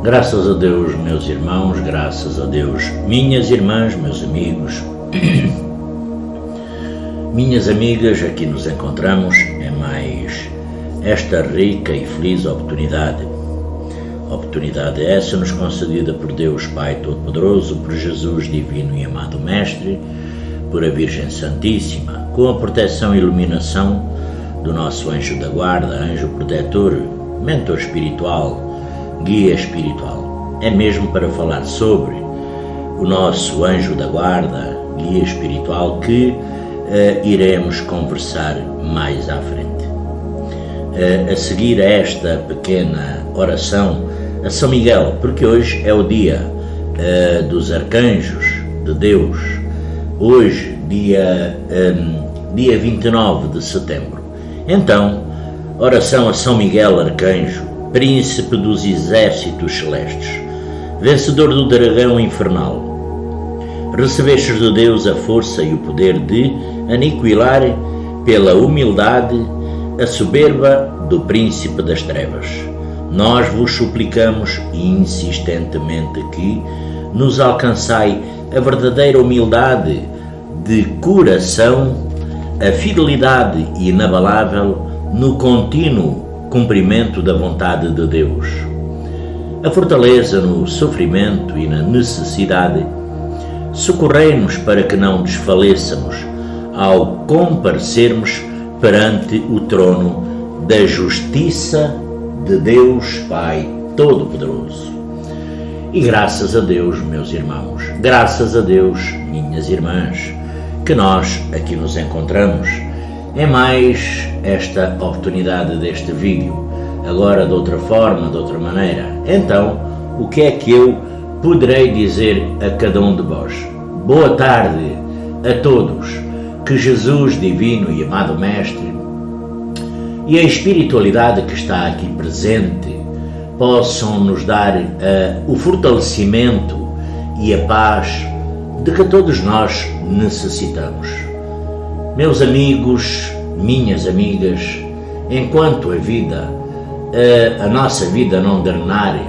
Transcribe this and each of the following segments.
Graças a Deus, meus irmãos, graças a Deus, minhas irmãs, meus amigos, minhas amigas, aqui nos encontramos em mais esta rica e feliz oportunidade. Oportunidade essa nos concedida por Deus Pai Todo-Poderoso, por Jesus Divino e Amado Mestre, por a Virgem Santíssima, com a proteção e iluminação do nosso anjo da guarda, anjo protetor, mentor espiritual, guia espiritual. É mesmo para falar sobre o nosso anjo da guarda, guia espiritual, que iremos conversar mais à frente. A seguir a esta pequena oração a São Miguel, porque hoje é o dia dos arcanjos de Deus, hoje, dia 29 de setembro. Então, oração a São Miguel Arcanjo, príncipe dos exércitos celestes, vencedor do dragão infernal. Recebestes de Deus a força e o poder de aniquilar pela humildade a soberba do príncipe das trevas. Nós vos suplicamos insistentemente que nos alcançai a verdadeira humildade de coração, a fidelidade inabalável no contínuo cumprimento da vontade de Deus, a fortaleza no sofrimento e na necessidade. Socorrei-nos para que não desfaleçamos ao comparecermos perante o trono da justiça de Deus Pai Todo-Poderoso. E graças a Deus, meus irmãos, graças a Deus, minhas irmãs, que nós aqui nos encontramos em mais esta oportunidade deste vídeo, agora de outra forma, de outra maneira. Então, o que é que eu poderei dizer a cada um de vós? Boa tarde a todos, que Jesus Divino e Amado Mestre e a espiritualidade que está aqui presente possam nos dar o fortalecimento e a paz de que todos nós necessitamos. Meus amigos, minhas amigas, enquanto a nossa vida não drenar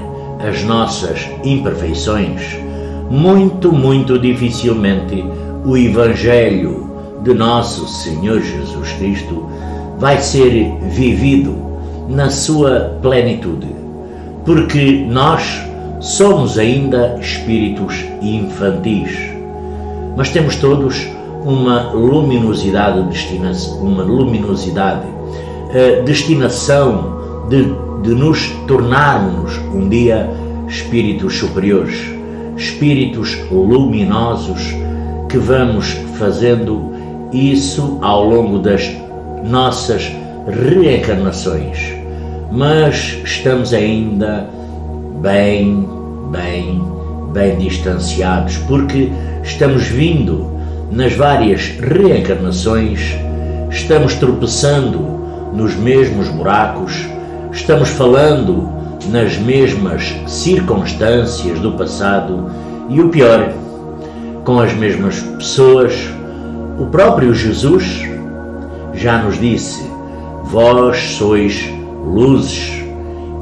as nossas imperfeições, muito dificilmente o Evangelho de nosso Senhor Jesus Cristo vai ser vivido na sua plenitude, porque nós somos ainda espíritos infantis, mas temos todos uma luminosidade, destinação de nos tornarmos um dia espíritos superiores, espíritos luminosos, que vamos fazendo isso ao longo das nossas reencarnações, mas estamos ainda bem distanciados, porque estamos vindo nas várias reencarnações, estamos tropeçando nos mesmos buracos, estamos falando nas mesmas circunstâncias do passado e, o pior, com as mesmas pessoas. O próprio Jesus já nos disse: vós sois luzes.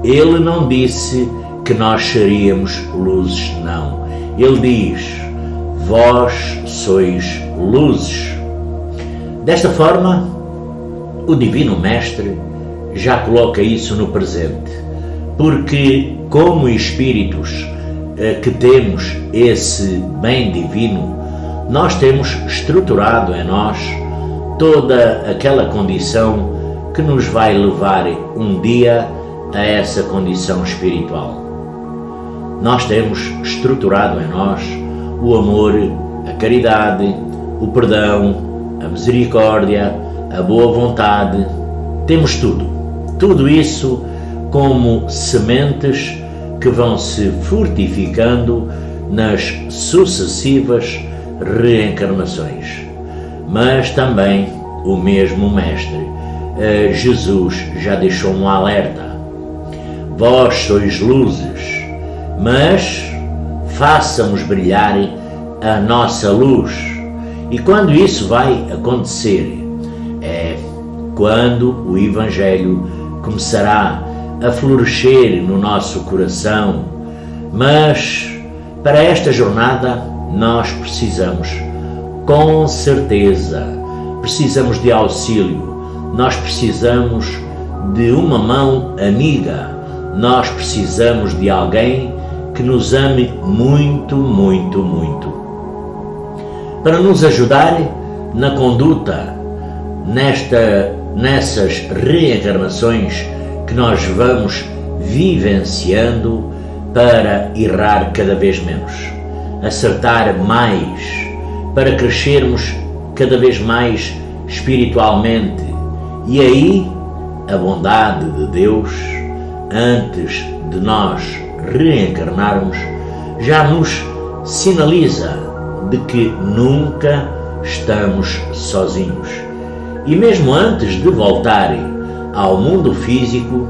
Ele não disse que nós seríamos luzes, não. Ele diz: vós sois luzes. Desta forma, o Divino Mestre já coloca isso no presente, porque como espíritos que temos esse bem divino, nós temos estruturado em nós toda aquela condição que nos vai levar um dia a essa condição espiritual. Nós temos estruturado em nós o amor, a caridade, o perdão, a misericórdia, a boa vontade. Temos tudo isso como sementes que vão se fortificando nas sucessivas reencarnações. Mas também o mesmo Mestre, Jesus, já deixou um alerta: vós sois luzes, mas façamos brilhar a nossa luz. E quando isso vai acontecer? É quando o Evangelho começará a florescer no nosso coração, Mas para esta jornada nós precisamos, com certeza, precisamos de auxílio, nós precisamos de uma mão amiga, nós precisamos de alguém que nos ame muito, muito, muito, para nos ajudar na conduta, nessas reencarnações que nós vamos vivenciando, para errar cada vez menos, acertar mais, para crescermos cada vez mais espiritualmente. E aí a bondade de Deus, antes de nós reencarnarmos, já nos sinaliza de que nunca estamos sozinhos. E mesmo antes de voltar ao mundo físico,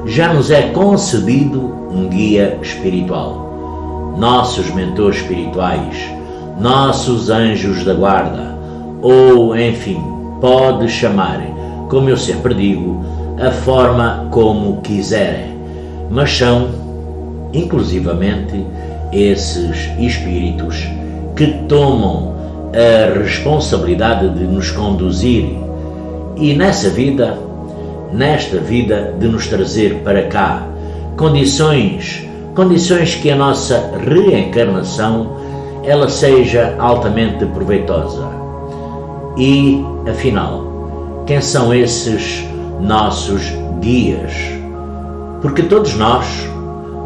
já nos é concedido um guia espiritual. Nossos mentores espirituais, nossos anjos da guarda, ou enfim, pode chamar, como eu sempre digo, a forma como quiserem, mas são, inclusivamente, esses espíritos que tomam a responsabilidade de nos conduzir e nesta vida, de nos trazer para cá condições que a nossa reencarnação ela seja altamente proveitosa. E, afinal, quem são esses nossos guias? Porque todos nós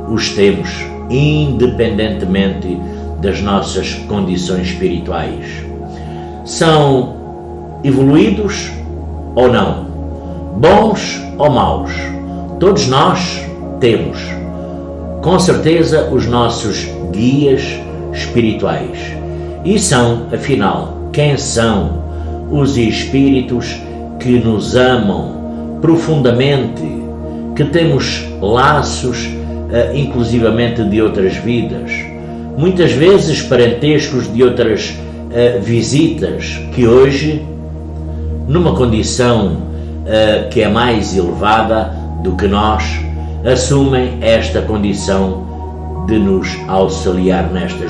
os temos, independentemente das nossas condições espirituais. São evoluídos ou não? Bons ou maus? Todos nós temos, com certeza, os nossos guias espirituais. E são, afinal, quem são os espíritos que nos amam profundamente, que temos laços, inclusivamente de outras vidas, muitas vezes parentescos de outras visitas, que hoje, numa condição que é mais elevada do que nós, assumem esta condição de nos auxiliar nesta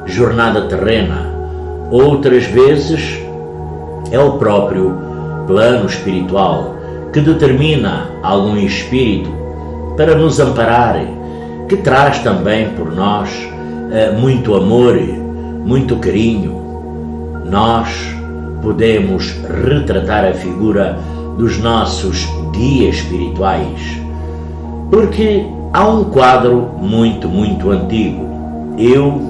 jornada terrena. Outras vezes é o próprio plano espiritual que determina algum espírito para nos amparar, que traz também por nós muito amor, muito carinho. Nós podemos retratar a figura dos nossos guias espirituais, porque há um quadro muito, muito antigo. Eu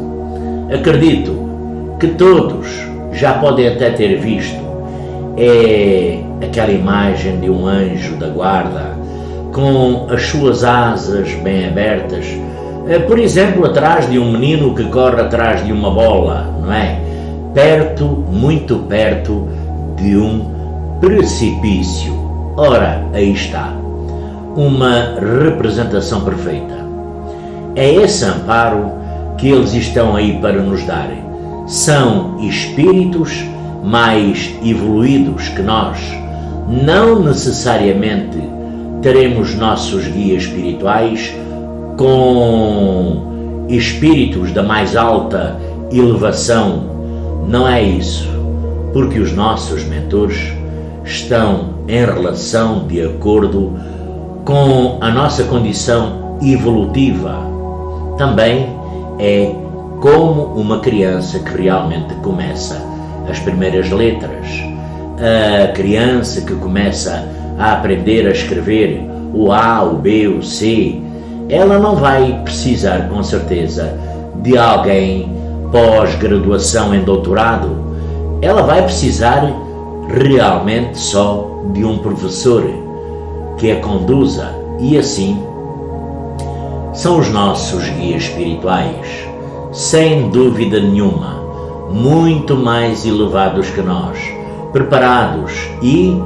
acredito que todos já podem até ter visto. É aquela imagem de um anjo da guarda com as suas asas bem abertas, por exemplo, atrás de um menino que corre atrás de uma bola, não é? Perto, muito perto de um precipício. Ora, aí está, uma representação perfeita. É esse amparo que eles estão aí para nos dar. São espíritos mais evoluídos que nós. Não necessariamente teremos nossos guias espirituais com espíritos da mais alta elevação. Não é isso, porque os nossos mentores estão em relação de acordo com a nossa condição evolutiva. Também é como uma criança que realmente começa as primeiras letras, a criança que começa a aprender a escrever o A, o B, o C. Ela não vai precisar, com certeza, de alguém pós-graduação em doutorado. Ela vai precisar realmente só de um professor que a conduza, e assim são os nossos guias espirituais, sem dúvida nenhuma, muito mais elevados que nós, preparados e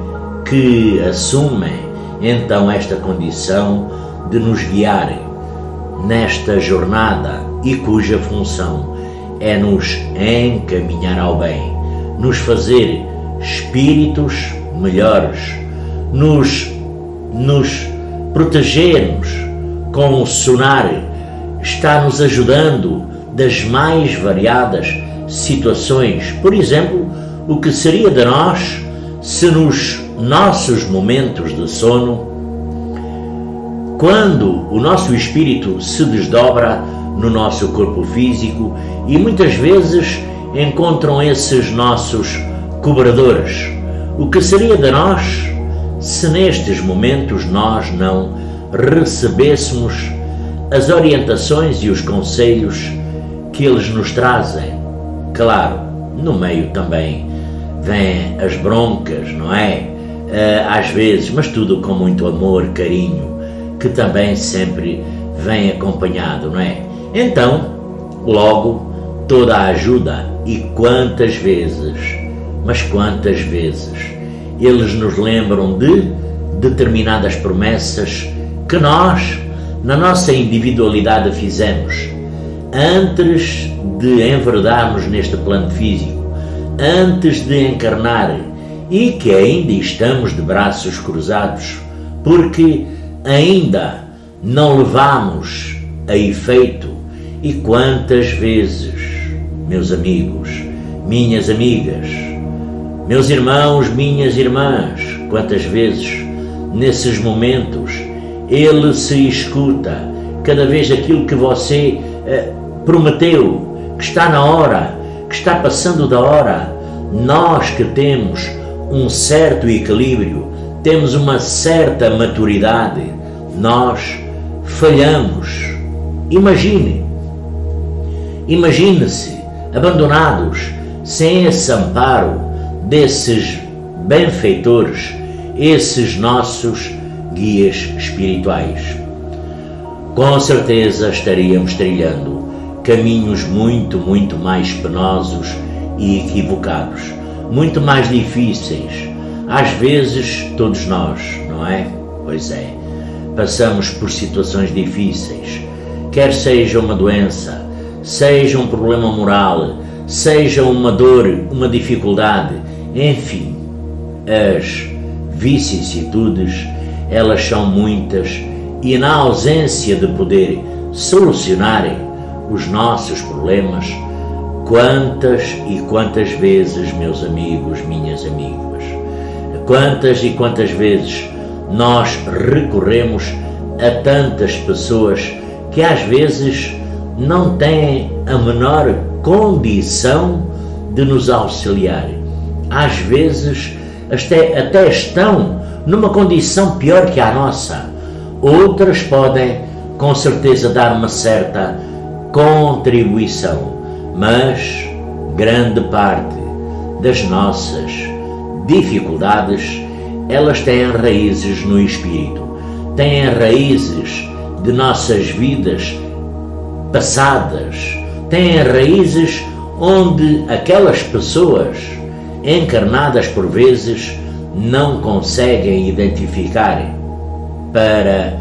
que assumem então esta condição de nos guiarem nesta jornada e cuja função é nos encaminhar ao bem, nos fazer espíritos melhores, nos protegermos com o sonar está nos ajudando das mais variadas situações. Por exemplo, o que seria de nós se nos nossos momentos de sono, quando o nosso espírito se desdobra no nosso corpo físico e muitas vezes encontram esses nossos cobradores, o que seria de nós se nestes momentos nós não recebêssemos as orientações e os conselhos que eles nos trazem? Claro, no meio também vêm as broncas, não é? Às vezes, mas tudo com muito amor, carinho, que também sempre vem acompanhado, não é? Então, logo, toda a ajuda, e quantas vezes, mas quantas vezes, eles nos lembram de determinadas promessas que nós, na nossa individualidade, fizemos antes de enverdarmos neste plano físico, antes de encarnar, e que ainda estamos de braços cruzados, porque ainda não levamos a efeito. E quantas vezes, meus amigos, minhas amigas, meus irmãos, minhas irmãs, quantas vezes nesses momentos ele se escuta cada vez aquilo que você prometeu, que está na hora, que está passando da hora. Nós que temos um certo equilíbrio, temos uma certa maturidade, nós falhamos. Imagine-se abandonados, sem esse amparo desses benfeitores, esses nossos guias espirituais. Com certeza estaríamos trilhando caminhos muito, muito mais penosos e equivocados, muito mais difíceis. Às vezes, todos nós, não é? Pois é, passamos por situações difíceis, quer seja uma doença, seja um problema moral, seja uma dor, uma dificuldade, enfim, as vicissitudes, elas são muitas, e na ausência de poder solucionarem os nossos problemas, quantas e quantas vezes, meus amigos, minhas amigas, quantas e quantas vezes nós recorremos a tantas pessoas que às vezes não têm a menor condição de nos auxiliar. Às vezes até estão numa condição pior que a nossa. Outras podem, com certeza, dar uma certa contribuição, mas grande parte das nossas dificuldades, elas têm raízes no espírito, têm raízes de nossas vidas passadas, têm raízes onde aquelas pessoas encarnadas por vezes não conseguem identificar para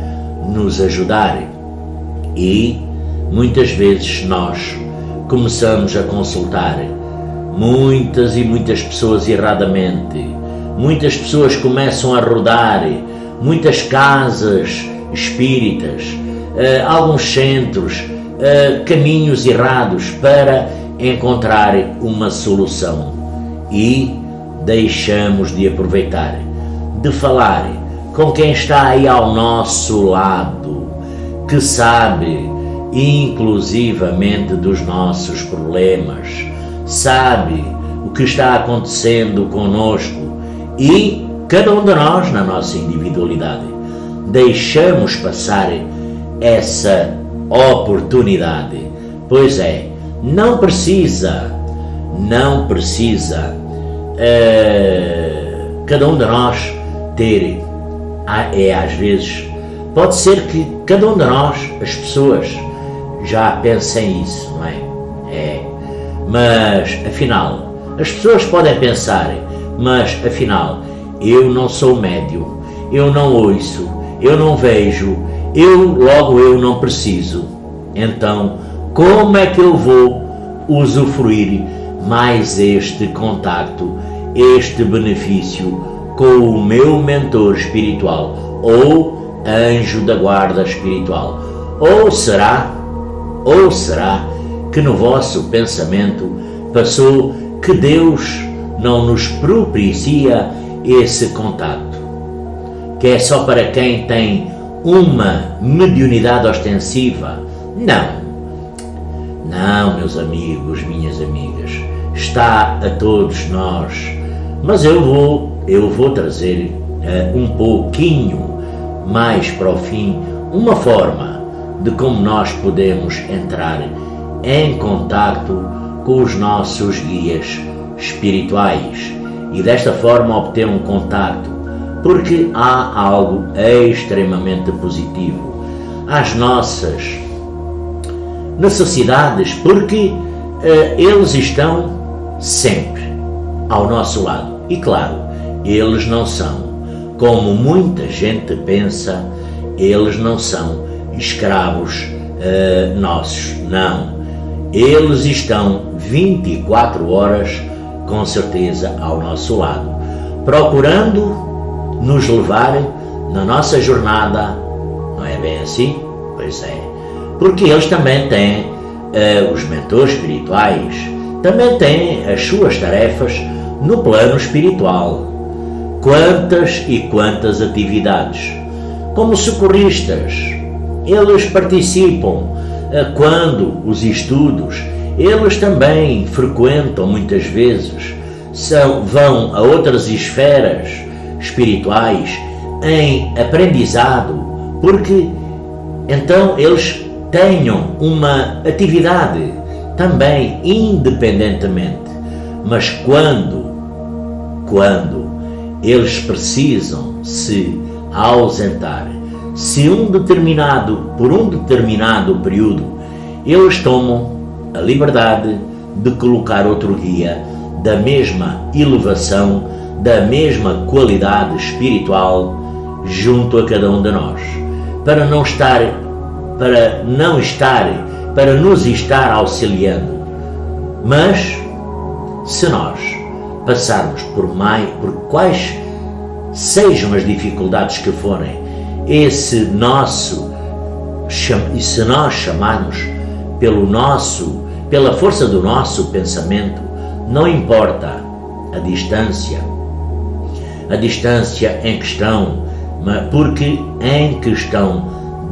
nos ajudar. E muitas vezes nós começamos a consultar muitas e muitas pessoas erradamente. Muitas pessoas começam a rodar muitas casas espíritas, alguns centros, caminhos errados para encontrar uma solução, e deixamos de aproveitar, de falar com quem está aí ao nosso lado, que sabe inclusivamente dos nossos problemas, sabe o que está acontecendo conosco, e cada um de nós, na nossa individualidade, deixamos passar essa oportunidade. Pois é, não precisa cada um de nós ter, às vezes, pode ser que cada um de nós, as pessoas, já pensem isso, não é? Mas, afinal, as pessoas podem pensar, mas, afinal, eu não sou médium, eu não ouço, eu não vejo, logo eu não preciso. Então, como é que eu vou usufruir mais este contacto, este benefício com o meu mentor espiritual ou anjo da guarda espiritual? Ou será Ou será que no vosso pensamento passou que Deus não nos propicia esse contato, que é só para quem tem uma mediunidade ostensiva? Não, meus amigos, minhas amigas, está a todos nós, mas eu vou trazer um pouquinho mais para o fim uma forma de como nós podemos entrar em contacto com os nossos guias espirituais e desta forma obter um contacto, porque há algo extremamente positivo às nossas necessidades, porque eles estão sempre ao nosso lado. E claro, eles não são, como muita gente pensa, eles não são escravos nossos, não. Eles estão 24 horas, com certeza, ao nosso lado, procurando nos levar na nossa jornada. Não é bem assim? Pois é. Porque eles também têm os mentores espirituais, também têm as suas tarefas no plano espiritual. Quantas e quantas atividades. Como socorristas, eles participam quando os estudos, eles também frequentam muitas vezes, vão a outras esferas espirituais em aprendizado, porque então eles tenham uma atividade também independentemente, mas quando eles precisam se ausentar, por um determinado período, eles tomam a liberdade de colocar outro guia da mesma elevação, da mesma qualidade espiritual junto a cada um de nós, para nos estar auxiliando. Mas se nós passarmos por quais sejam as dificuldades que forem, e se nós chamarmos pela força do nosso pensamento, não importa a distância em questão, porque em questão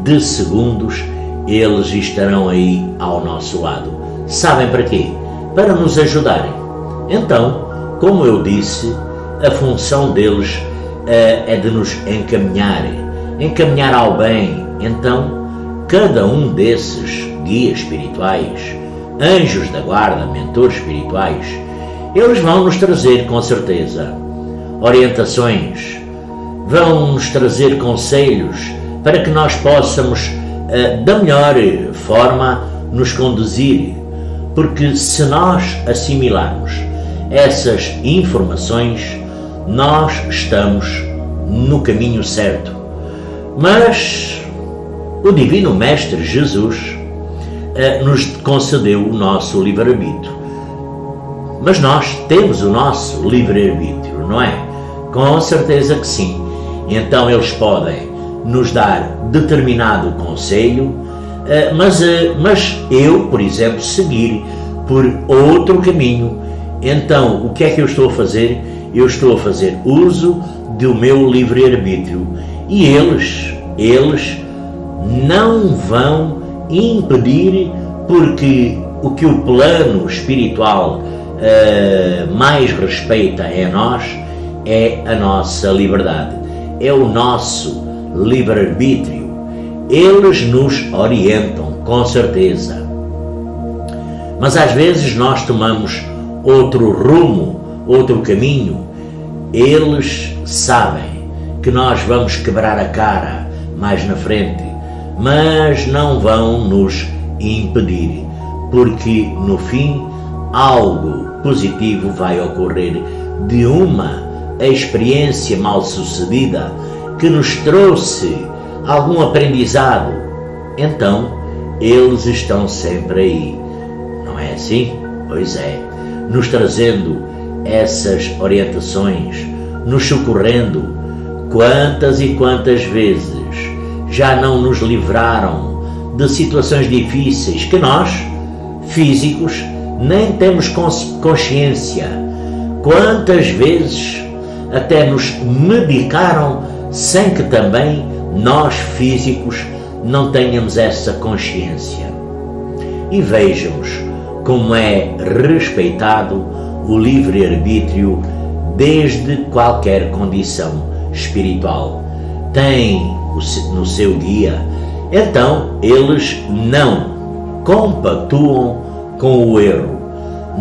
de segundos eles estarão aí ao nosso lado. Sabem para quê? Para nos ajudarem. Então, como eu disse, a função deles é de nos encaminhar ao bem. Então, cada um desses guias espirituais, anjos da guarda, mentores espirituais, eles vão nos trazer com certeza orientações, vão nos trazer conselhos para que nós possamos da melhor forma nos conduzir, porque se nós assimilarmos essas informações, nós estamos no caminho certo. Mas o Divino Mestre Jesus nos concedeu o nosso livre-arbítrio. Mas nós temos o nosso livre-arbítrio, não é? Com certeza que sim. Então eles podem nos dar determinado conselho, mas eu, por exemplo, seguir por outro caminho. Então, o que é que eu estou a fazer? Eu estou a fazer uso do meu livre-arbítrio. E eles não vão impedir, porque o que o plano espiritual mais respeita em nós é a nossa liberdade, é o nosso livre-arbítrio. Eles nos orientam, com certeza. Mas às vezes nós tomamos outro rumo, outro caminho. Eles sabem que nós vamos quebrar a cara mais na frente, mas não vão nos impedir, porque no fim algo positivo vai ocorrer de uma experiência mal sucedida que nos trouxe algum aprendizado. Então eles estão sempre aí, não é assim? Pois é, nos trazendo essas orientações, nos socorrendo. Quantas e quantas vezes já não nos livraram de situações difíceis que nós, físicos, nem temos consciência. Quantas vezes até nos medicaram sem que também nós, físicos, não tenhamos essa consciência. E vejamos como é respeitado o livre-arbítrio desde qualquer condição espiritual. Tem no seu guia, então eles não compactuam com o erro,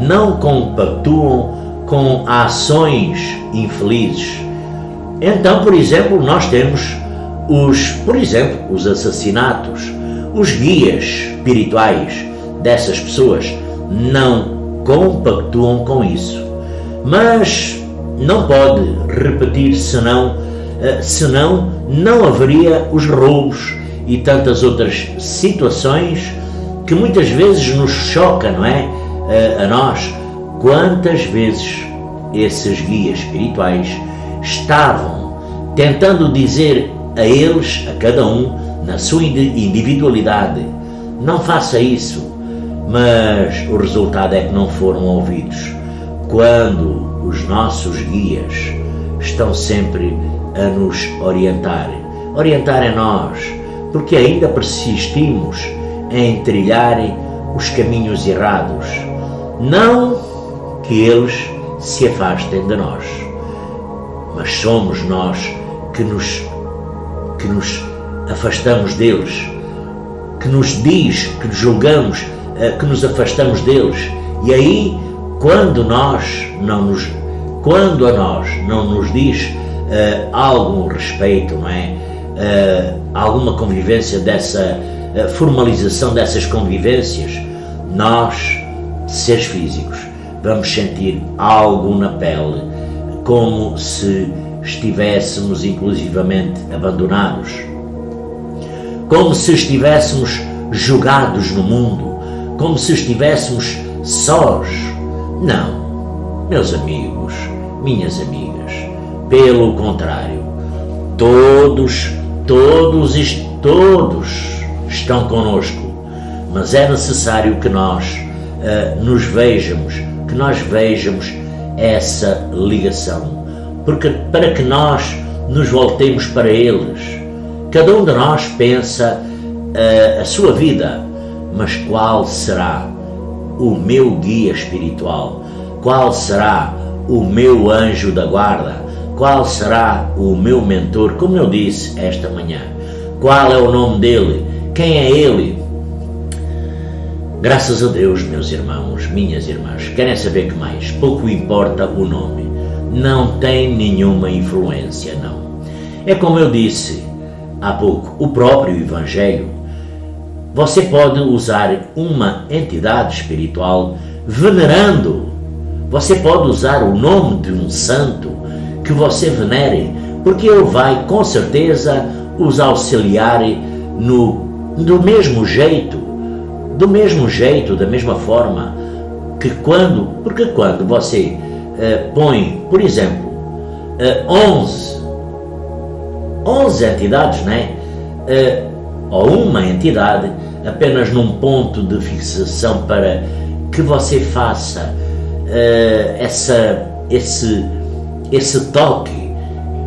não compactuam com ações infelizes. Então, por exemplo, nós temos os assassinatos. Os guias espirituais dessas pessoas não compactuam com isso. Mas não pode repetir, senão não haveria os roubos e tantas outras situações que muitas vezes nos choca, não é? A nós. Quantas vezes esses guias espirituais estavam tentando dizer a eles, a cada um, na sua individualidade, não faça isso, mas o resultado é que não foram ouvidos. Quando os nossos guias estão sempre a nos orientar a nós, porque ainda persistimos em trilhar os caminhos errados. Não que eles se afastem de nós, mas somos nós que nos afastamos deles, que nos diz, que julgamos, que nos afastamos deles. E aí, quando a nós não nos diz algum respeito, não é? Alguma convivência dessa formalização dessas convivências, nós, seres físicos, vamos sentir algo na pele, como se estivéssemos inclusivamente abandonados, como se estivéssemos jogados no mundo, como se estivéssemos sós. Não, meus amigos, minhas amigas, pelo contrário, todos estão conosco, mas é necessário que nós nos vejamos, que nós vejamos essa ligação, porque para que nós nos voltemos para eles. Cada um de nós pensa a sua vida, mas qual será o meu guia espiritual? Qual será o meu anjo da guarda? Qual será o meu mentor? Como eu disse esta manhã, qual é o nome dele? Quem é ele? Graças a Deus, meus irmãos, minhas irmãs, querem saber que mais? Pouco importa o nome, não tem nenhuma influência, não. É como eu disse há pouco, o próprio Evangelho. Você pode usar uma entidade espiritual venerando, você pode usar o nome de um santo que você venere, porque ele vai com certeza os auxiliar do mesmo jeito, da mesma forma que quando você põe, por exemplo, 11 entidades, né? Ou uma entidade apenas num ponto de fixação para que você faça esse toque,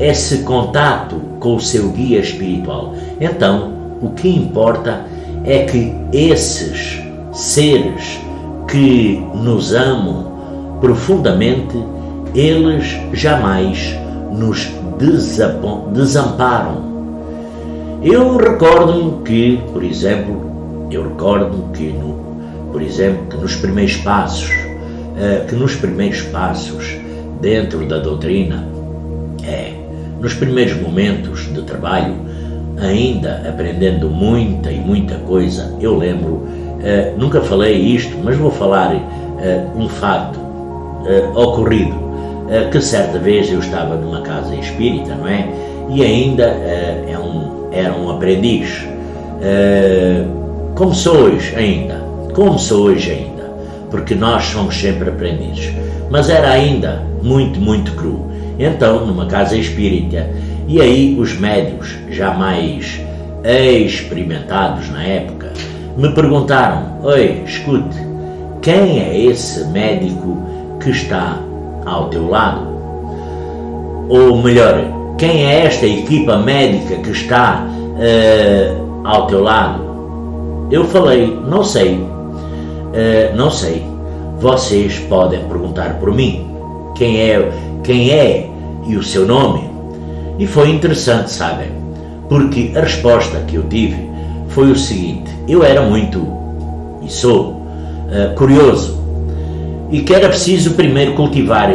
esse contato com o seu guia espiritual. Então, o que importa é que esses seres que nos amam profundamente, eles jamais nos desamparam. Eu recordo-me que, por exemplo, que nos primeiros passos, dentro da doutrina, nos primeiros momentos de trabalho, ainda aprendendo muita coisa, eu lembro, nunca falei isto, mas vou falar um fato ocorrido, que certa vez eu estava numa casa espírita, não é? E ainda era um aprendiz, como sou hoje ainda, porque nós somos sempre aprendizes, mas era ainda muito cru. Então, numa casa espírita, e aí os médiuns já mais experimentados na época, me perguntaram: oi, escute, quem é esse médico que está ao teu lado? Ou melhor, quem é esta equipa médica que está ao teu lado? Eu falei: não sei, não sei, vocês podem perguntar por mim, quem é e o seu nome. E foi interessante, sabem, porque a resposta que eu tive foi o seguinte: eu era muito, e sou, curioso, e que era preciso primeiro cultivar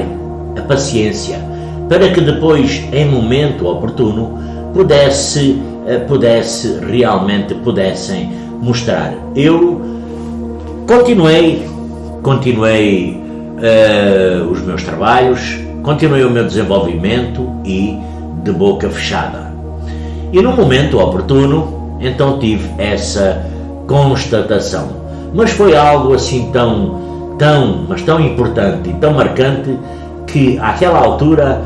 a paciência, para que depois, em momento oportuno, pudessem mostrar. Eu continuei os meus trabalhos, continuei o meu desenvolvimento e de boca fechada. E no momento oportuno, então tive essa constatação. Mas foi algo assim mas tão importante e tão marcante, que àquela altura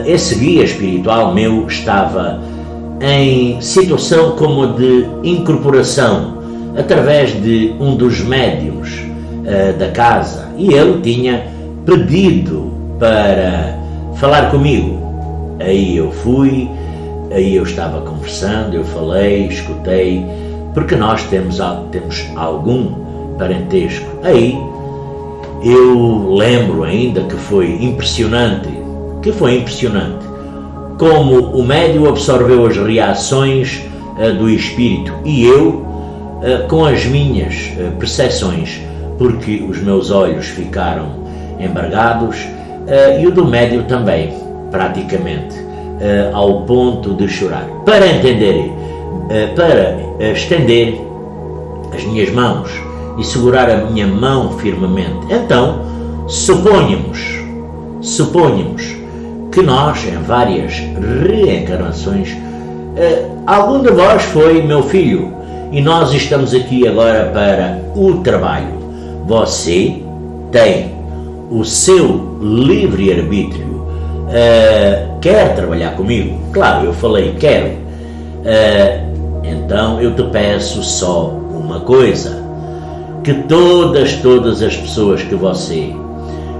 esse guia espiritual meu estava em situação como de incorporação através de um dos médiuns da casa, e ele tinha pedido para falar comigo. Aí eu fui, aí eu estava conversando, eu falei, escutei, porque nós temos algum parentesco. Aí eu lembro ainda que foi impressionante como o médium absorveu as reações do espírito, e eu com as minhas percepções, porque os meus olhos ficaram embargados, e o do médium também, praticamente, ao ponto de chorar. Para estender as minhas mãos e segurar a minha mão firmemente. Então, suponhamos que nós, em várias reencarnações, algum de vós foi meu filho, e nós estamos aqui agora para o trabalho. Você tem o seu livre-arbítrio. Quer trabalhar comigo? Claro, eu falei: quero. Então eu te peço só uma coisa: que todas as pessoas que você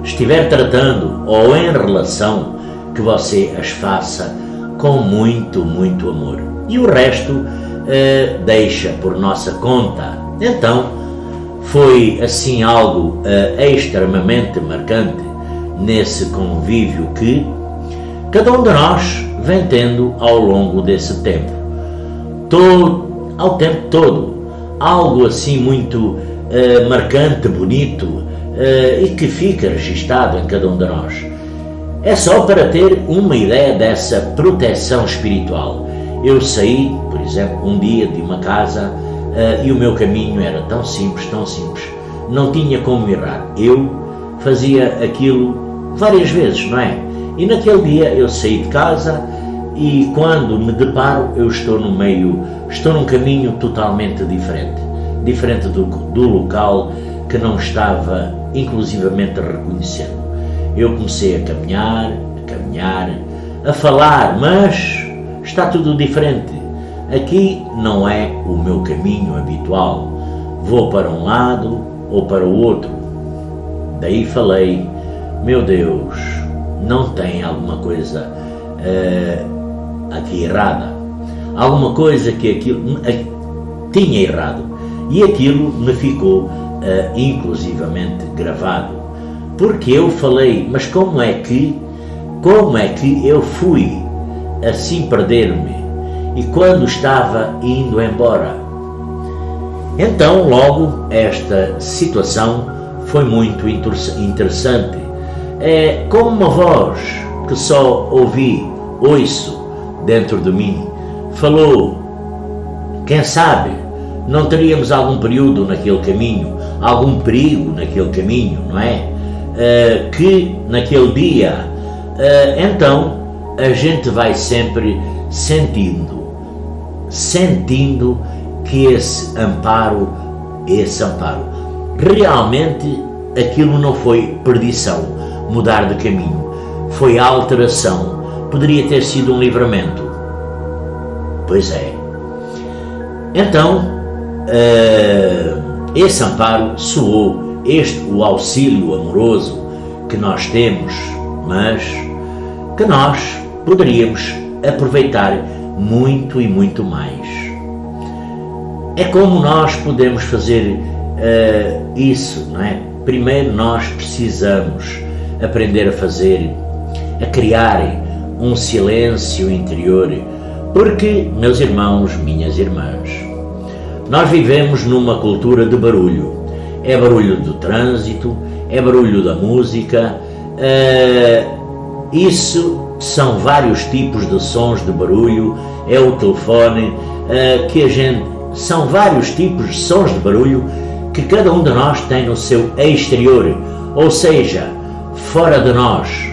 estiver tratando ou em relação, que você as faça com muito amor, e o resto deixa por nossa conta. Então foi assim algo extremamente marcante nesse convívio que cada um de nós vem tendo ao longo desse tempo, ao tempo todo, algo assim muito marcante, bonito, e que fica registado em cada um de nós. É só para ter uma ideia dessa proteção espiritual. Eu saí, por exemplo, um dia de uma casa, e o meu caminho era tão simples, não tinha como errar. Eu fazia aquilo várias vezes, não é? E naquele dia eu saí de casa, e quando me deparo, eu estou num caminho totalmente diferente do local que não estava inclusivamente reconhecendo. Eu comecei a caminhar, a falar, mas está tudo diferente. Aqui não é o meu caminho habitual. Vou para um lado ou para o outro. Daí falei: meu Deus, não tem alguma coisa aqui errada. Alguma coisa que aquilo tinha errado. E aquilo me ficou inclusivamente gravado. Porque eu falei: mas como é que eu fui assim perder-me? E quando estava indo embora? Então logo esta situação foi muito interessante. É como uma voz que só ouço dentro de mim, falou: quem sabe não teríamos algum período naquele caminho, algum perigo naquele caminho, não é? Que naquele dia, então a gente vai sempre sentindo que esse amparo, realmente aquilo não foi perdição, mudar de caminho, foi alteração, poderia ter sido um livramento. Pois é. Então esse amparo soou, o auxílio amoroso que nós temos, mas que nós poderíamos aproveitar muito e muito mais. É como nós podemos fazer isso, não é? Primeiro nós precisamos aprender a criar um silêncio interior, porque, meus irmãos, minhas irmãs, nós vivemos numa cultura de barulho. É barulho do trânsito, é barulho da música, isso são vários tipos de sons de barulho, é o telefone, são vários tipos de sons de barulho que cada um de nós tem no seu exterior, ou seja, fora de nós.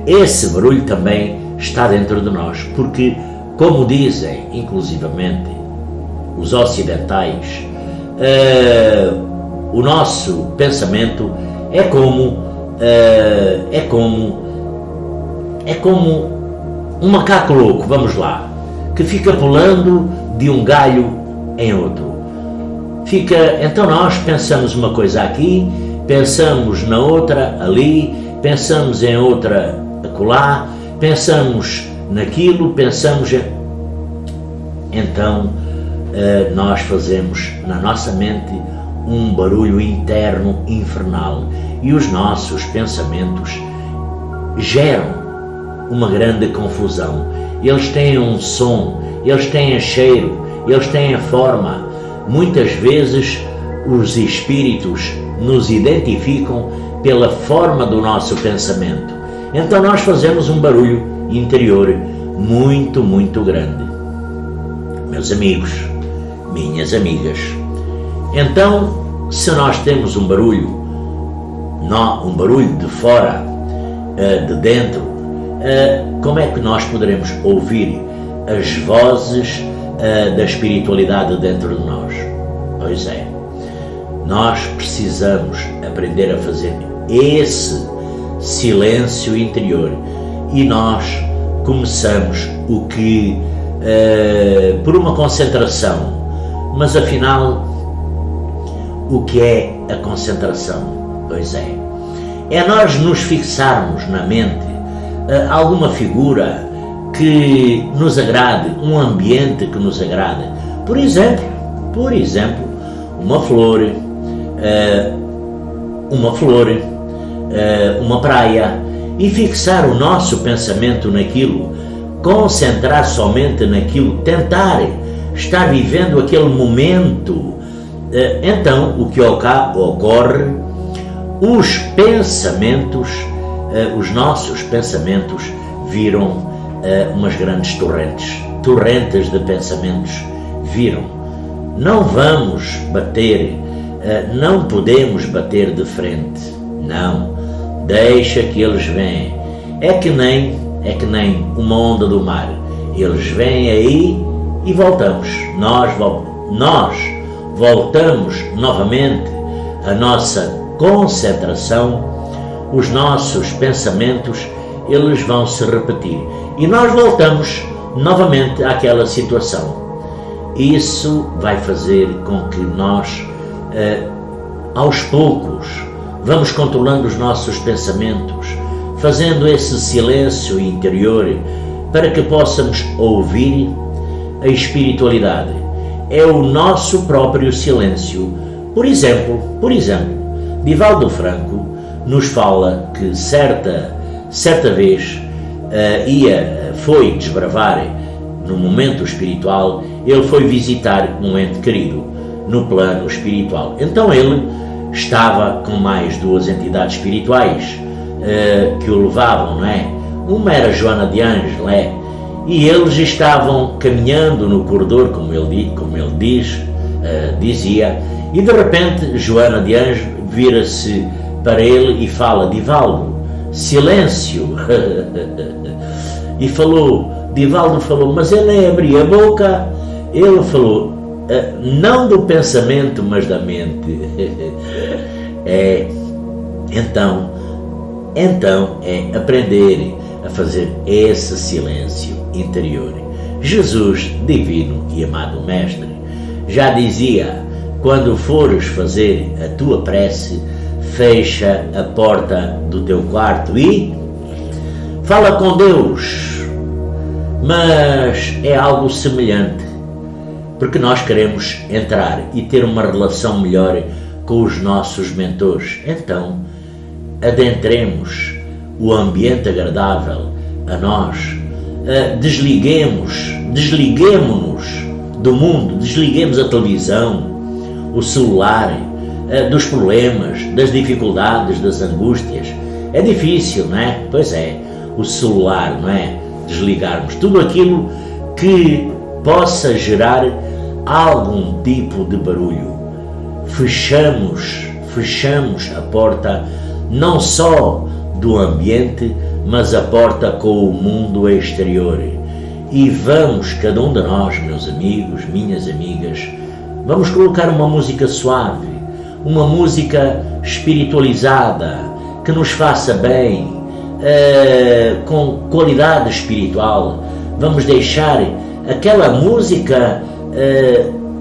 Esse barulho também está dentro de nós, porque, como dizem, inclusivamente, os ocidentais, o nosso pensamento é como um macaco louco, vamos lá, que fica pulando de um galho em outro. Então nós pensamos uma coisa aqui, pensamos na outra ali, pensamos em outra acolá, pensamos naquilo, então nós fazemos na nossa mente um barulho interno infernal, e os nossos pensamentos geram uma grande confusão. Eles têm um som, eles têm cheiro, eles têm a forma. Muitas vezes os espíritos nos identificam pela forma do nosso pensamento. Então nós fazemos um barulho interior muito, muito grande. Meus amigos, minhas amigas, então, se nós temos um barulho de fora, de dentro, como é que nós poderemos ouvir as vozes da espiritualidade dentro de nós? Pois é, nós precisamos aprender a fazer esse silêncio interior, e nós começamos por uma concentração. Mas afinal, o que é a concentração? Pois é nós nos fixarmos na mente alguma figura que nos agrade, um ambiente que nos agrade. Por exemplo, uma flor, uma praia, e fixar o nosso pensamento naquilo, concentrar somente naquilo, tentar estar vivendo aquele momento. Então, o que ocorre, os nossos pensamentos viram umas grandes torrentes de pensamentos viram. Não vamos bater, não podemos bater de frente, não, deixa que eles venham. É que nem uma onda do mar, eles vêm aí e voltamos, nós voltamos novamente a nossa concentração, os nossos pensamentos, eles vão se repetir e nós voltamos novamente àquela situação. Isso vai fazer com que nós, aos poucos, vamos controlando os nossos pensamentos, fazendo esse silêncio interior para que possamos ouvir a espiritualidade. É o nosso próprio silêncio. Por exemplo, Divaldo Franco nos fala que certa vez foi desbravar no momento espiritual, ele foi visitar um ente querido no plano espiritual. Então ele estava com mais duas entidades espirituais que o levavam, não é? Uma era Joana de Ângeles, e eles estavam caminhando no corredor, como ele dizia, e de repente Joana de Ângeles vira-se para ele e fala: Divaldo, silêncio. E Divaldo falou, mas ele nem abria a boca. Ele falou, não do pensamento, mas da mente. Então é aprender a fazer esse silêncio interior. Jesus, divino e amado Mestre, já dizia: quando fores fazer a tua prece, fecha a porta do teu quarto e fala com Deus. Mas é algo semelhante, porque nós queremos entrar e ter uma relação melhor com os nossos mentores. Então, adentremos o ambiente agradável a nós, desliguemo-nos do mundo, desliguemos a televisão, o celular, dos problemas, das dificuldades, das angústias. É difícil, não é? Pois é, o celular, não é? Desligarmos tudo aquilo que possa gerar algum tipo de barulho. Fechamos a porta não só do ambiente, mas a porta com o mundo exterior. E vamos, cada um de nós, meus amigos, minhas amigas, vamos colocar uma música suave, uma música espiritualizada, que nos faça bem, com qualidade espiritual. Vamos deixar aquela música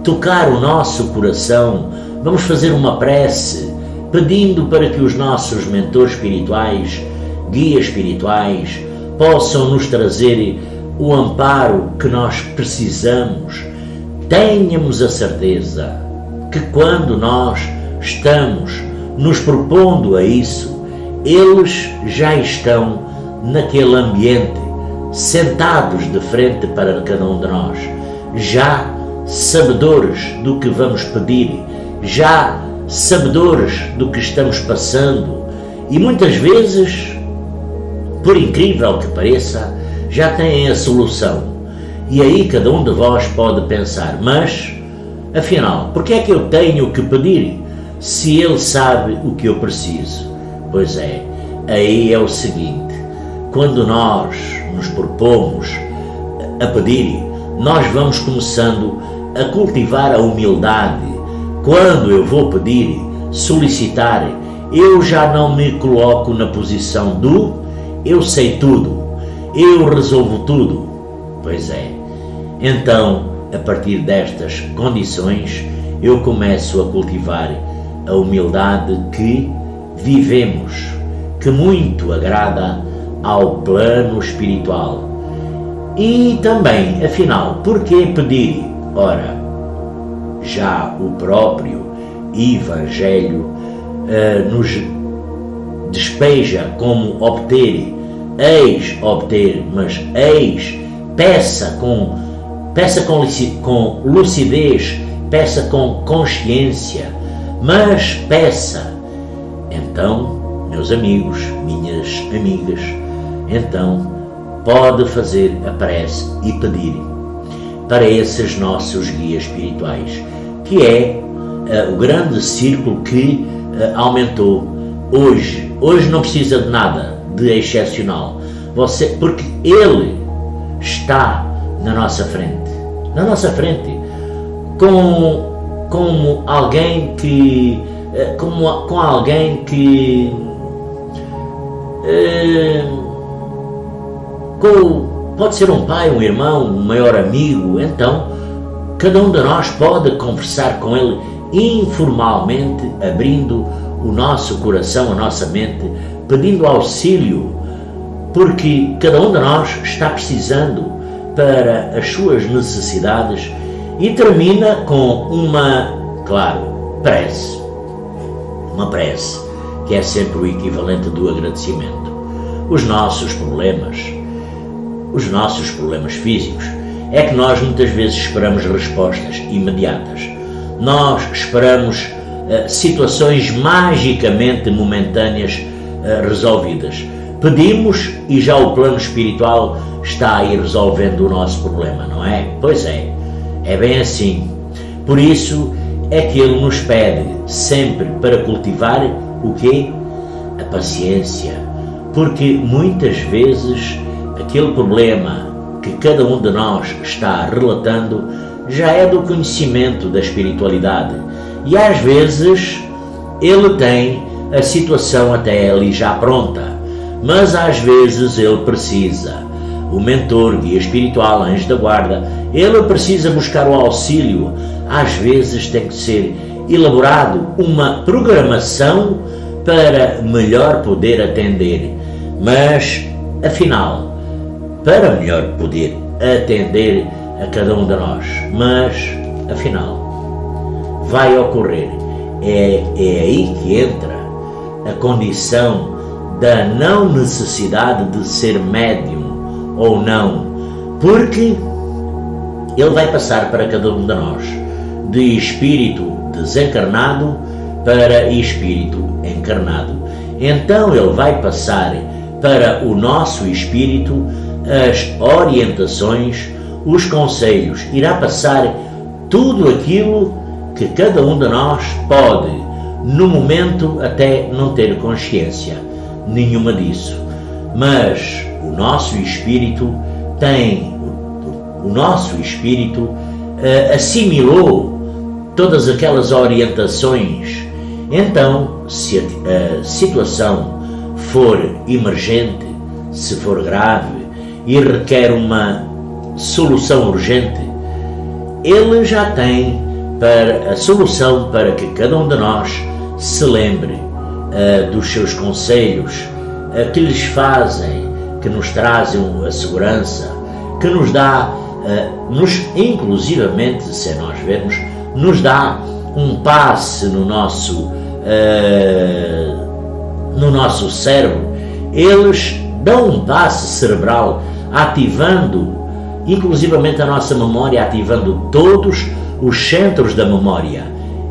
tocar o nosso coração. Vamos fazer uma prece, pedindo para que os nossos mentores espirituais, guias espirituais, possam nos trazer o amparo que nós precisamos. Tenhamos a certeza que quando nós estamos nos propondo a isso, eles já estão naquele ambiente, sentados de frente para cada um de nós, já sabedores do que vamos pedir, já sabedores do que estamos passando, e muitas vezes, por incrível que pareça, já têm a solução. E aí cada um de vós pode pensar: mas, afinal, por que é que eu tenho que pedir se ele sabe o que eu preciso? Pois é, aí é o seguinte: quando nós nos propomos a pedir, nós vamos começando a cultivar a humildade. Quando eu vou pedir, solicitar, eu já não me coloco na posição do eu sei tudo, eu resolvo tudo. Pois é, então, a partir destas condições, eu começo a cultivar a humildade que vivemos, que muito agrada ao plano espiritual. E também, afinal, por que pedir? Ora, já o próprio Evangelho nos despeja como obter, eis obter, mas eis, peça com lucidez, peça com consciência, mas peça. Então, meus amigos, minhas amigas, então pode fazer a prece e pedir para esses nossos guias espirituais, que é o grande círculo que aumentou. Hoje não precisa de nada de excepcional, porque ele está na nossa frente, como alguém que, com alguém que pode ser um pai, um irmão, um maior amigo. Então cada um de nós pode conversar com ele informalmente, abrindo o nosso coração, a nossa mente, pedindo auxílio, porque cada um de nós está precisando para as suas necessidades. E termina com uma, claro, prece. Uma prece que é sempre o equivalente do agradecimento. Os nossos problemas físicos, é que nós muitas vezes esperamos respostas imediatas. Nós esperamos situações magicamente momentâneas resolvidas. Pedimos e já o plano espiritual está aí resolvendo o nosso problema, não é? Pois é, é bem assim. Por isso é que ele nos pede sempre para cultivar o quê? A paciência. Porque muitas vezes aquele problema que cada um de nós está relatando já é do conhecimento da espiritualidade, e às vezes ele tem a situação até ali já pronta, mas às vezes ele precisa, o mentor, guia espiritual, anjo da guarda, ele precisa buscar o auxílio às vezes tem que ser elaborado uma programação para melhor poder atender. Mas, afinal, para melhor poder atender a cada um de nós, mas, afinal, vai ocorrer. É aí que entra a condição da não necessidade de ser médium ou não, porque ele vai passar para cada um de nós, de espírito desencarnado para espírito encarnado. Então ele vai passar para o nosso espírito as orientações, os conselhos, irá passar tudo aquilo que cada um de nós pode, no momento, até não ter consciência nenhuma disso. Mas o nosso espírito assimilou todas aquelas orientações. Então, se a situação for emergente, se for grave e requer uma solução urgente, ele já tem a solução para que cada um de nós se lembre dos seus conselhos, que lhes fazem, que nos trazem a segurança, que nos dá, inclusivamente, se nós vermos, nos dá um passe no nosso cérebro. Eles dão um passe cerebral, ativando, inclusivamente a nossa memória, ativando todos os centros da memória.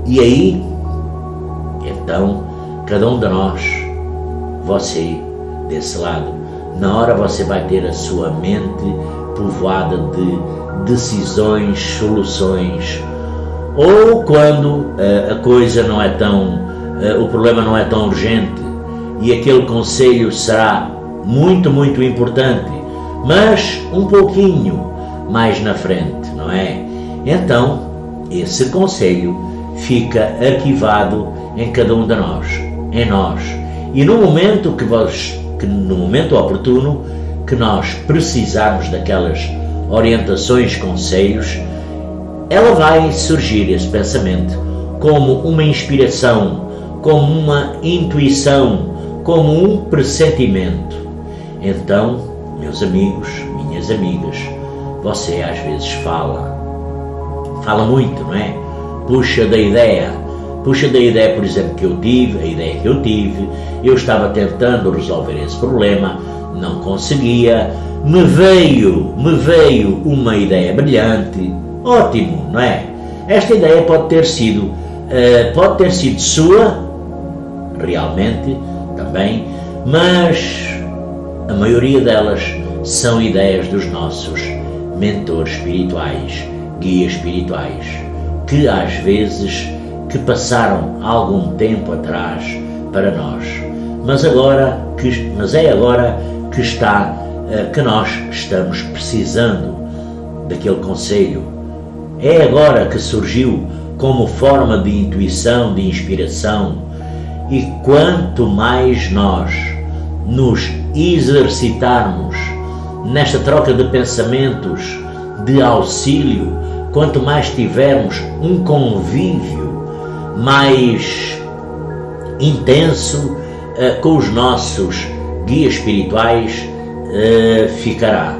E aí, então, cada um de nós, você desse lado, na hora você vai ter a sua mente povoada de decisões, soluções, ou quando a coisa não é tão, o problema não é tão urgente e aquele conselho será muito, muito importante, mas um pouquinho mais na frente, não é? Então, esse conselho fica arquivado em cada um de nós, em nós. E no momento no momento oportuno que nós precisarmos daquelas orientações, conselhos, ela vai surgir, esse pensamento, como uma inspiração, como uma intuição, como um pressentimento. Então, meus amigos, minhas amigas, você às vezes fala muito, não é? Puxa da ideia, por exemplo, que eu tive, eu estava tentando resolver esse problema, não conseguia, me veio uma ideia brilhante, ótimo, não é? Esta ideia pode ter sido sua, realmente, também, mas a maioria delas são ideias dos nossos mentores espirituais, guias espirituais, que às vezes passaram algum tempo atrás para nós, mas é agora que nós estamos precisando daquele conselho. É agora que surgiu como forma de intuição, de inspiração, e quanto mais nós nos exercitarmos nesta troca de pensamentos, de auxílio, quanto mais tivermos um convívio mais intenso com os nossos guias espirituais, ficará.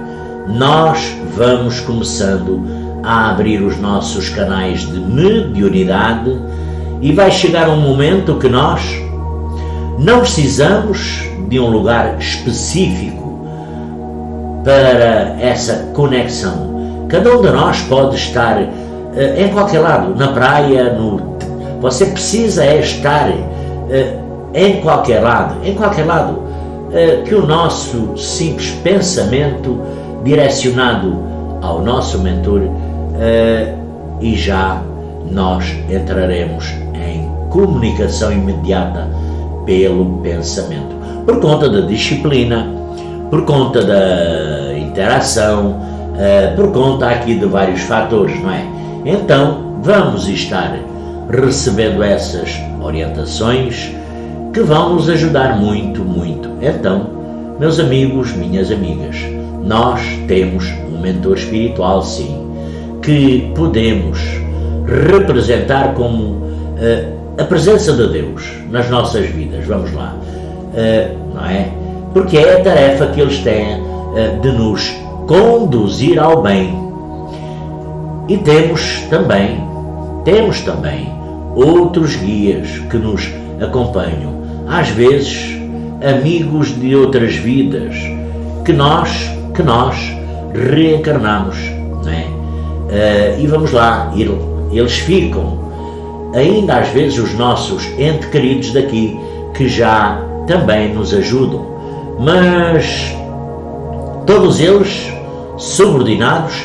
Nós vamos começando a abrir os nossos canais de mediunidade e vai chegar um momento que nós não precisamos de um lugar específico para essa conexão. Cada um de nós pode estar em qualquer lado, na praia, você precisa estar em qualquer lado, que o nosso simples pensamento direcionado ao nosso mentor e já nós entraremos em comunicação imediata pelo pensamento, por conta da disciplina, por conta da interação, por conta aqui de vários fatores, não é? Então vamos estar recebendo essas orientações que vão nos ajudar muito, muito. Então, meus amigos, minhas amigas, nós temos um mentor espiritual, sim, que podemos representar como a presença de Deus nas nossas vidas, vamos lá, não é? Porque é a tarefa que eles têm de nos conduzir ao bem. E temos também outros guias que nos acompanham, às vezes amigos de outras vidas, que nós reencarnamos, não é? E vamos lá, eles ficam, ainda às vezes, os nossos entes queridos daqui, que já também nos ajudam, mas todos eles subordinados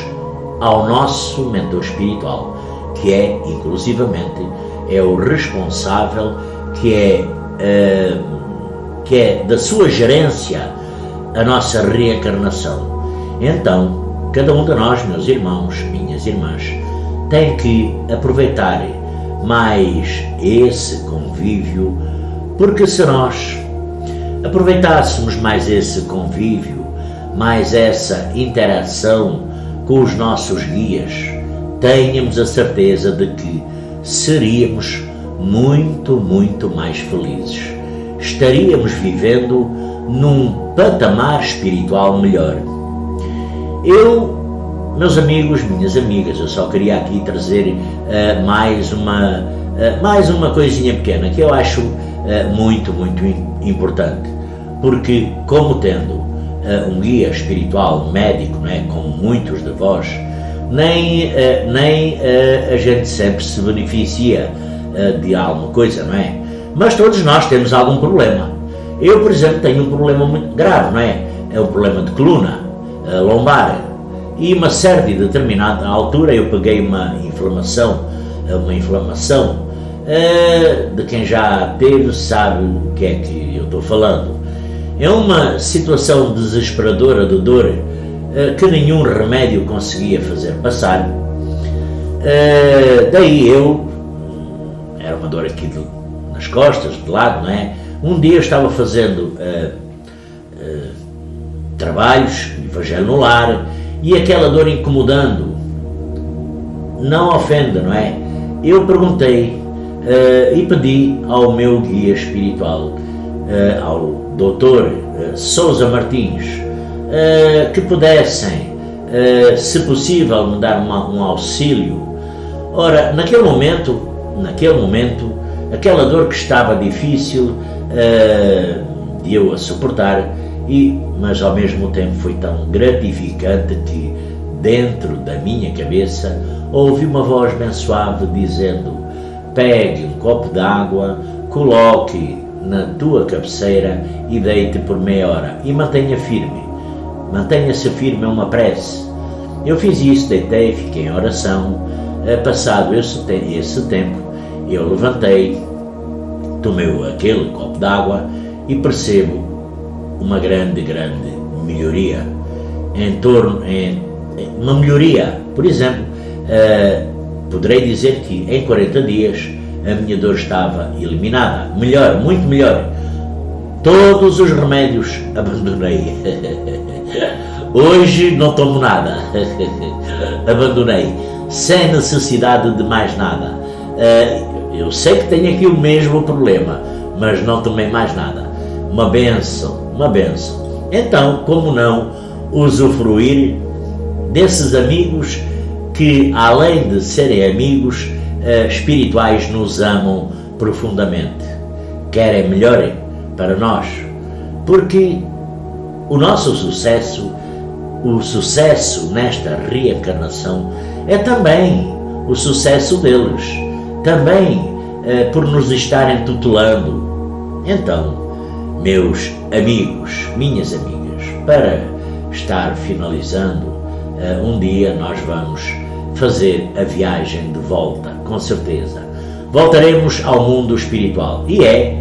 ao nosso mentor espiritual, que é, inclusivamente, é o responsável, que é da sua gerência a nossa reencarnação. Então, cada um de nós, meus irmãos, minhas irmãs, tem que aproveitar mais esse convívio, porque se nós aproveitássemos mais esse convívio, mais essa interação com os nossos guias, tenhamos a certeza de que seríamos muito, muito mais felizes. Estaríamos vivendo num patamar espiritual melhor. Meus amigos, minhas amigas, eu só queria aqui trazer mais uma coisinha pequena que eu acho muito, muito importante, porque como tendo um guia espiritual médico, não é, como muitos de vós, nem a gente sempre se beneficia de alguma coisa, não é? Mas todos nós temos algum problema. Eu, por exemplo, tenho um problema muito grave, não é? É um problema de coluna lombar, e uma série de determinada altura eu peguei uma inflamação, de quem já teve sabe o que é que eu estou falando. É uma situação desesperadora de dor que nenhum remédio conseguia fazer passar. Daí era uma dor aqui nas costas, de lado, não é? Um dia eu estava fazendo trabalhos, evangelho no lar, e aquela dor incomodando, não ofenda, não é? Eu perguntei e pedi ao meu guia espiritual, ao Dr. Sousa Martins, que pudessem, se possível, me dar um auxílio. Ora, naquele momento, aquela dor que estava difícil de eu a suportar, mas ao mesmo tempo foi tão gratificante que dentro da minha cabeça ouvi uma voz bem suave dizendo: pegue um copo d'água, coloque na tua cabeceira e deite por meia hora e mantenha-se firme, é uma prece. Eu fiz isso, deitei, fiquei em oração. Passado esse tempo, eu levantei, tomei aquele copo d'água e percebo uma grande melhoria. Uma melhoria, por exemplo, poderei dizer que em 40 dias a minha dor estava eliminada, melhor, muito melhor. Todos os remédios abandonei. Hoje não tomo nada. Abandonei, sem necessidade de mais nada. Eu sei que tenho aqui o mesmo problema, mas não tomei mais nada. Uma bênção. Então, como não usufruir desses amigos que, além de serem amigos espirituais, nos amam profundamente, querem melhor para nós, porque o nosso sucesso, o sucesso nesta reencarnação, é também o sucesso deles, também por nos estarem tutelando. Então, meus amigos, minhas amigas, para estar finalizando, um dia nós vamos fazer a viagem de volta, com certeza. Voltaremos ao mundo espiritual e é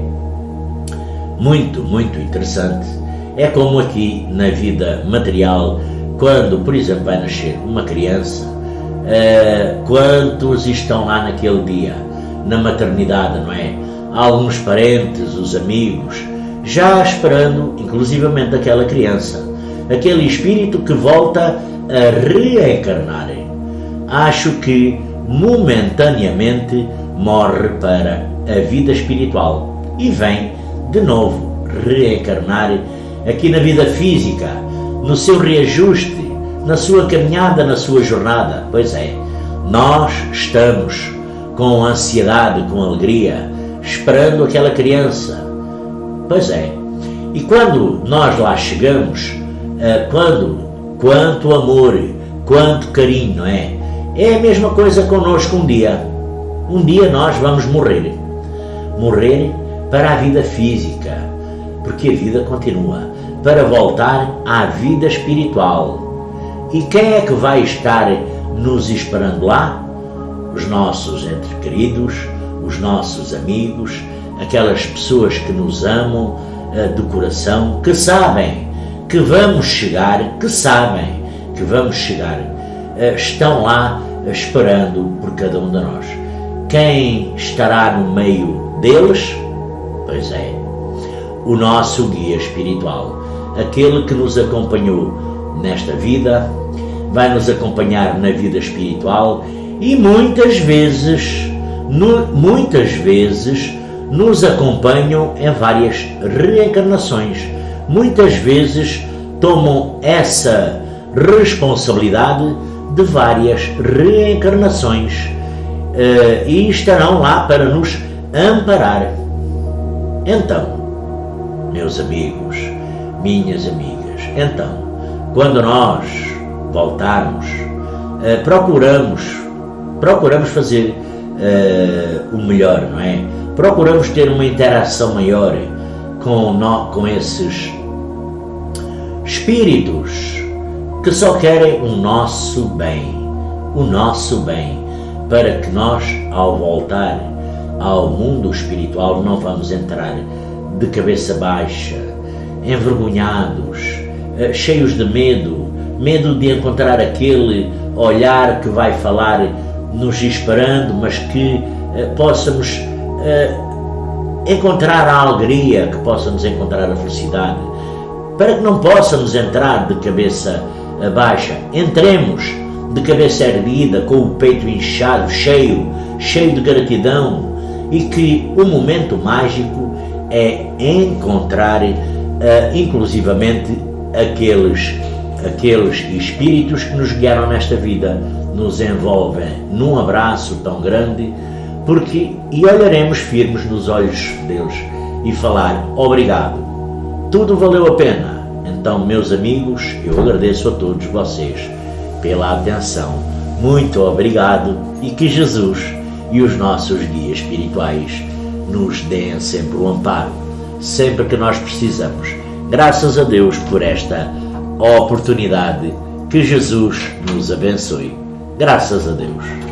muito, muito interessante. É como aqui na vida material, quando, por exemplo, vai nascer uma criança, quantos estão lá naquele dia, na maternidade, não é? Alguns parentes, os amigos, já esperando, inclusivamente, aquela criança, aquele espírito que volta a reencarnar. Acho que momentaneamente morre para a vida espiritual e vem de novo reencarnar aqui na vida física, no seu reajuste, na sua caminhada, na sua jornada. Pois é, nós estamos com ansiedade, com alegria, esperando aquela criança. Pois é, e quando nós lá chegamos, quanto amor, quanto carinho, não é? É a mesma coisa connosco um dia. Um dia nós vamos morrer. Morrer para a vida física, porque a vida continua, para voltar à vida espiritual. E quem é que vai estar nos esperando lá? Os nossos entes queridos, os nossos amigos, aquelas pessoas que nos amam do coração, que sabem que vamos chegar, estão lá esperando por cada um de nós. Quem estará no meio deles? Pois é, o nosso guia espiritual, aquele que nos acompanhou nesta vida, vai nos acompanhar na vida espiritual e muitas vezes nos acompanham em várias reencarnações. Muitas vezes tomam essa responsabilidade de várias reencarnações e estarão lá para nos amparar. Então, meus amigos, minhas amigas, quando nós voltarmos, procuramos fazer o melhor, não é? Procuramos ter uma interação maior com esses espíritos que só querem o nosso bem, para que nós, ao voltar ao mundo espiritual, não vamos entrar de cabeça baixa, envergonhados, cheios de medo de encontrar aquele olhar que vai falar nos esperando, mas que possamos encontrar a alegria, que possamos encontrar a felicidade, para que não possamos entrar de cabeça baixa. Entremos de cabeça erguida, com o peito inchado, cheio de gratidão, e que o momento mágico é encontrar inclusivamente aqueles espíritos que nos guiaram nesta vida, nos envolvem num abraço tão grande, e olharemos firmes nos olhos deles e falar: obrigado, tudo valeu a pena. Então, meus amigos, eu agradeço a todos vocês pela atenção. Muito obrigado, e que Jesus e os nossos guias espirituais nos deem sempre o amparo, sempre que nós precisamos. Graças a Deus por esta oportunidade. Que Jesus nos abençoe. Graças a Deus.